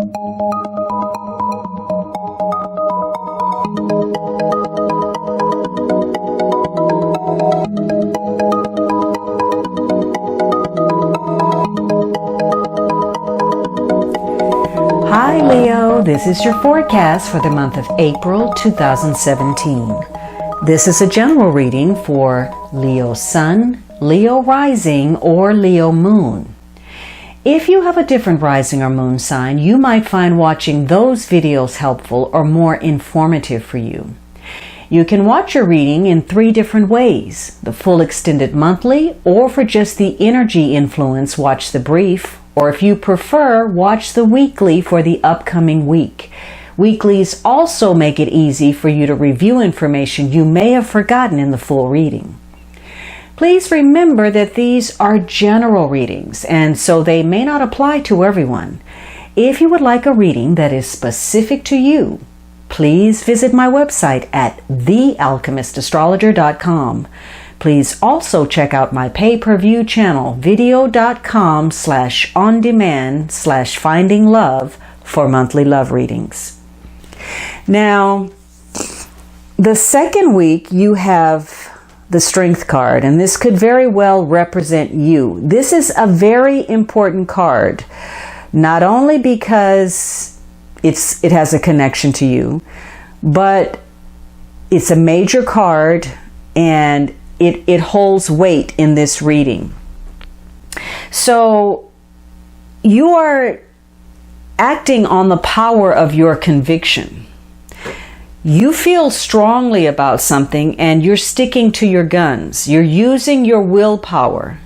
Hi Leo, this is your forecast for the month of April 2017. This is a general reading for Leo Sun, Leo Rising, or Leo Moon. If you have a different rising or moon sign, you might find watching those videos helpful or more informative for you. You can watch your reading in 3 different ways: the full extended monthly, or for just the energy influence, watch the brief, or if you prefer, watch the weekly for the upcoming week. Weeklies also make it easy for you to review information you may have forgotten in the full reading. Please remember that these are general readings, and so they may not apply to everyone. If you would like a reading that is specific to you, please visit my website at thealchemistastrologer.com. Please also check out my pay-per-view channel, video.com/on-demand/finding-love for monthly love readings. Now, the second week you have the Strength card, and this could very well represent you. This is a very important card, not only because it has a connection to you, but it's a major card and it holds weight in this reading. So you are acting on the power of your conviction. You feel strongly about something and you're sticking to your guns. You're using your willpower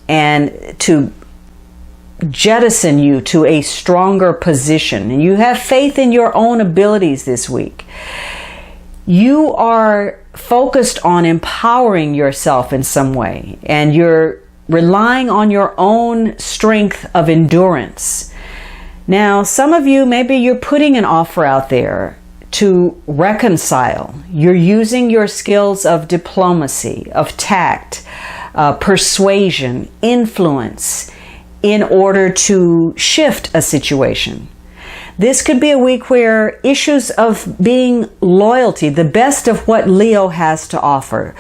and to jettison you to a stronger position. And you have faith in your own abilities this week. You are focused on empowering yourself in some way, and you're relying on your own strength of endurance. Now, some of you, maybe you're putting an offer out there to reconcile. You're using your skills of diplomacy, of tact, persuasion, influence in order to shift a situation. This could be a week where issues of being loyalty, the best of what Leo has to offer,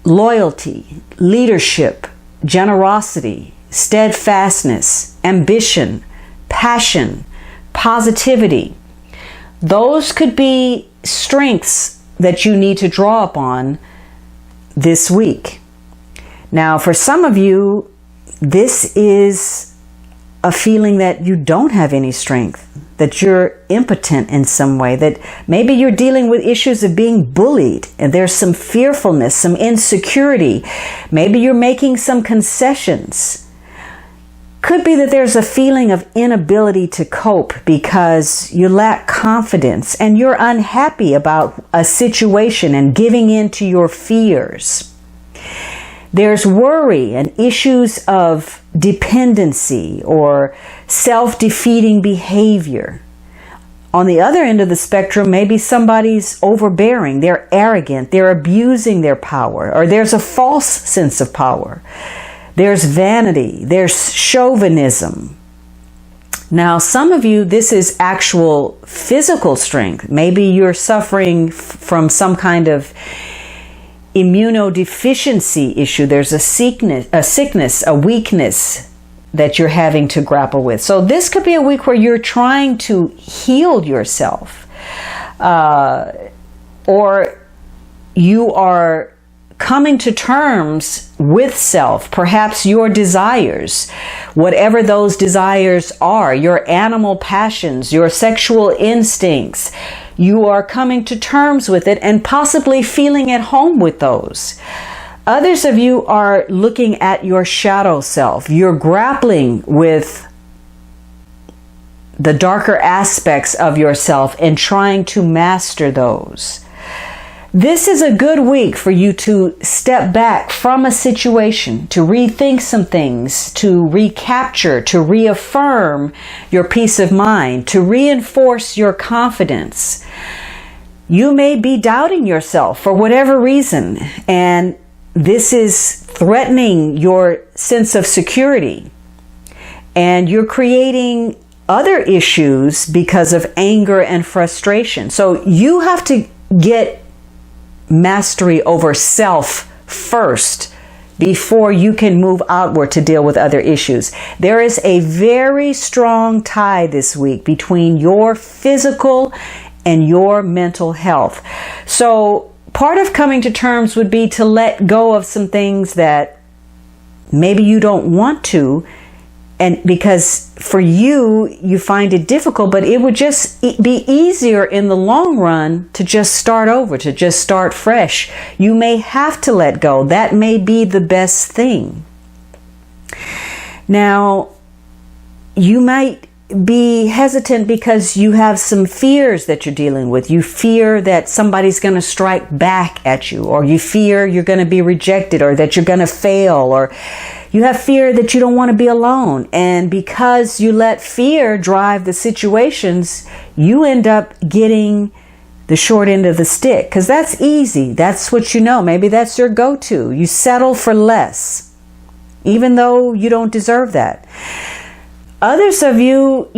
loyalty, leadership, generosity, steadfastness, ambition, passion, positivity, those could be strengths that you need to draw upon this week. Now, for some of you, this is a feeling that you don't have any strength, that you're impotent in some way, that maybe you're dealing with issues of being bullied and there's some fearfulness, some insecurity. Maybe you're making some concessions. Could be that there's a feeling of inability to cope because you lack confidence and you're unhappy about a situation and giving in to your fears. There's worry and issues of dependency or self-defeating behavior. On the other end of the spectrum, maybe somebody's overbearing, they're arrogant, they're abusing their power, or there's a false sense of power. There's vanity, there's chauvinism. Now, some of you, this is actual physical strength. Maybe you're suffering from some kind of immunodeficiency issue. There's a sickness, a weakness that you're having to grapple with. So this could be a week where you're trying to heal yourself, or you are coming to terms with self, perhaps your desires, whatever those desires are, your animal passions, your sexual instincts. You are coming to terms with it and possibly feeling at home with those. Others of you are looking at your shadow self. You're grappling with the darker aspects of yourself and trying to master those. This is a good week for you to step back from a situation, to rethink some things, to recapture, to reaffirm your peace of mind, to reinforce your confidence. You may be doubting yourself for whatever reason, and this is threatening your sense of security. And you're creating other issues because of anger and frustration. So you have to get mastery over self first before you can move outward to deal with other issues. There is a very strong tie this week between your physical and your mental health. So part of coming to terms would be to let go of some things that maybe you don't want to, and because for you find it difficult, but it would just be easier in the long run to just start over, to just start fresh. You may have to let go. That may be the best thing. Now, you might be hesitant because you have some fears that you're dealing with. You fear that somebody's going to strike back at you, or you fear you're going to be rejected, or that you're going to fail, or you have fear that you don't want to be alone. And because you let fear drive the situations, you end up getting the short end of the stick, because that's easy. That's what you know. Maybe that's your go-to. You settle for less, even though you don't deserve that. Others of you,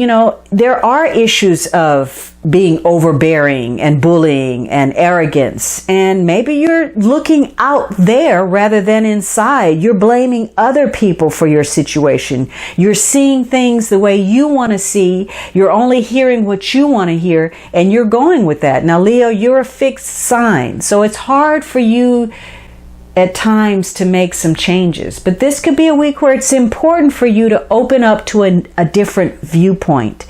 there are issues of being overbearing and bullying and arrogance. And maybe you're looking out there rather than inside. You're blaming other people for your situation. You're seeing things the way you want to see. You're only hearing what you want to hear, and you're going with that. Now, Leo, you're a fixed sign, so it's hard for you at times to make some changes. But this could be a week where it's important for you to open up to a different viewpoint.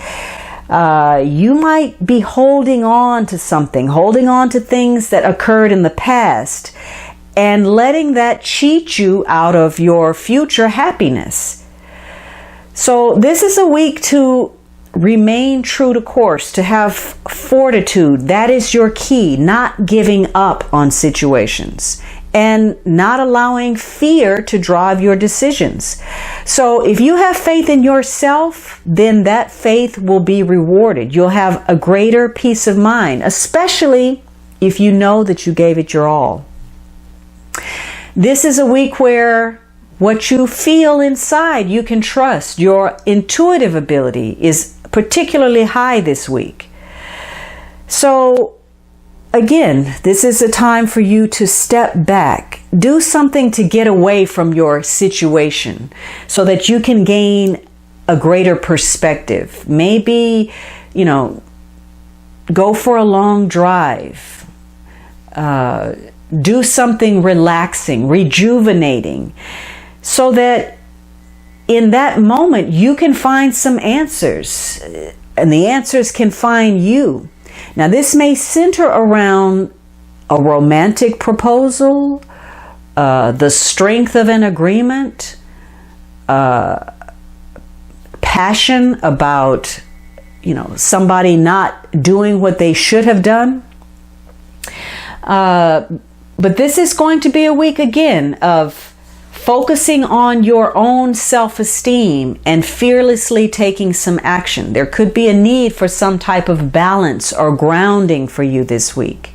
You might be holding on to something, holding on to things that occurred in the past, and letting that cheat you out of your future happiness. So this is a week to remain true to course, to have fortitude. That is your key, not giving up on situations, and not allowing fear to drive your decisions. So if you have faith in yourself, then that faith will be rewarded. You'll have a greater peace of mind, especially if you know that you gave it your all. This is a week where what you feel inside, you can trust. Your intuitive ability is particularly high this week. So again, this is a time for you to step back, do something to get away from your situation so that you can gain a greater perspective. Maybe, go for a long drive, do something relaxing, rejuvenating, so that in that moment you can find some answers, and the answers can find you. Now, this may center around a romantic proposal, the strength of an agreement, passion about, somebody not doing what they should have done. But this is going to be a week again of focusing on your own self-esteem and fearlessly taking some action. There could be a need for some type of balance or grounding for you this week.